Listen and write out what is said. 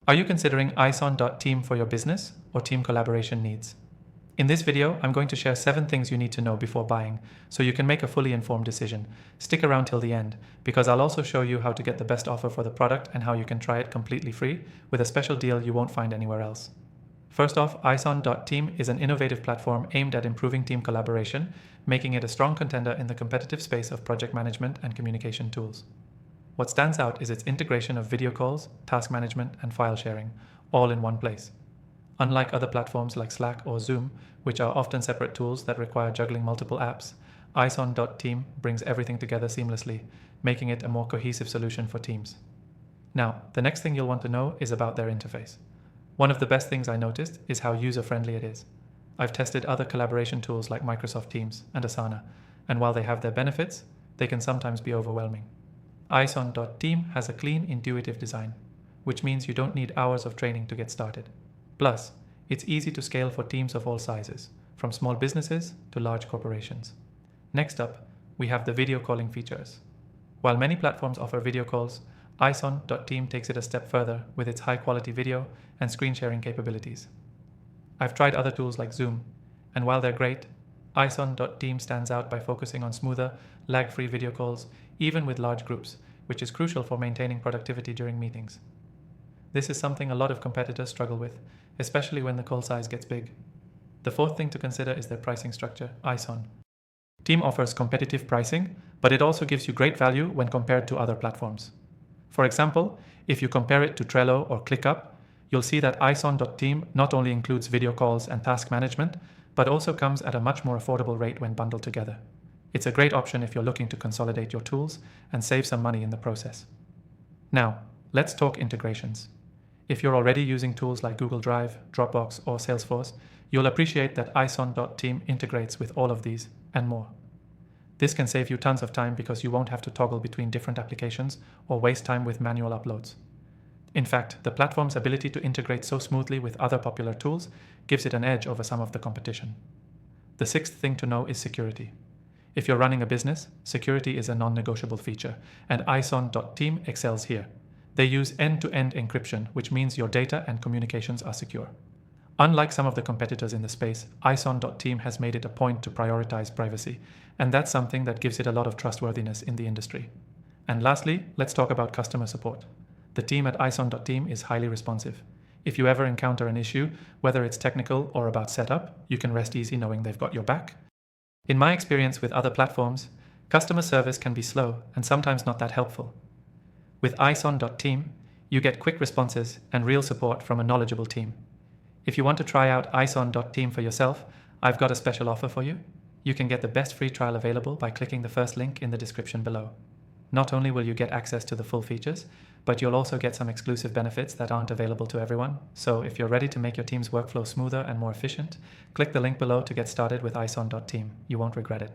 Are you considering eyeson.team for your business or team collaboration needs? In this video, I'm going to share 7 things you need to know before buying so you can make a fully informed decision. Stick around till the end because I'll also show you how to get the best offer for the product and how you can try it completely free with a special deal you won't find anywhere else. First off, eyeson.team is an innovative platform aimed at improving team collaboration, making it a strong contender in the competitive space of project management and communication tools. What stands out is its integration of video calls, task management, and file sharing, all in one place. Unlike other platforms like Slack or Zoom, which are often separate tools that require juggling multiple apps, eyeson.team brings everything together seamlessly, making it a more cohesive solution for teams. Now, the next thing you'll want to know is about their interface. One of the best things I noticed is how user-friendly it is. I've tested other collaboration tools like Microsoft Teams and Asana, and while they have their benefits, they can sometimes be overwhelming. eyeson.team has a clean, intuitive design, which means you don't need hours of training to get started. Plus, it's easy to scale for teams of all sizes, from small businesses to large corporations. Next up, we have the video calling features. While many platforms offer video calls, eyeson.team takes it a step further with its high-quality video and screen sharing capabilities. I've tried other tools like Zoom, and while they're great, eyeson.team stands out by focusing on smoother, lag-free video calls, even with large groups, which is crucial for maintaining productivity during meetings. This is something a lot of competitors struggle with, especially when the call size gets big. The fourth thing to consider is their pricing structure, eyeson. Team offers competitive pricing, but it also gives you great value when compared to other platforms. For example, if you compare it to Trello or ClickUp, you'll see that eyeson.team not only includes video calls and task management, but also comes at a much more affordable rate when bundled together. It's a great option if you're looking to consolidate your tools and save some money in the process. Now, let's talk integrations. If you're already using tools like Google Drive, Dropbox, or Salesforce, you'll appreciate that eyeson.team integrates with all of these and more. This can save you tons of time because you won't have to toggle between different applications or waste time with manual uploads. In fact, the platform's ability to integrate so smoothly with other popular tools gives it an edge over some of the competition. The sixth thing to know is security. If you're running a business, security is a non-negotiable feature, and eyeson.team excels here. They use end-to-end encryption, which means your data and communications are secure. Unlike some of the competitors in the space, eyeson.team has made it a point to prioritize privacy, and that's something that gives it a lot of trustworthiness in the industry. And lastly, let's talk about customer support. The team at eyeson.team is highly responsive. If you ever encounter an issue, whether it's technical or about setup, you can rest easy knowing they've got your back. In my experience with other platforms, customer service can be slow and sometimes not that helpful. With eyeson.team, you get quick responses and real support from a knowledgeable team. If you want to try out eyeson.team for yourself, I've got a special offer for you. You can get the best free trial available by clicking the first link in the description below. Not only will you get access to the full features, but you'll also get some exclusive benefits that aren't available to everyone. So if you're ready to make your team's workflow smoother and more efficient, click the link below to get started with eyeson.team. You won't regret it.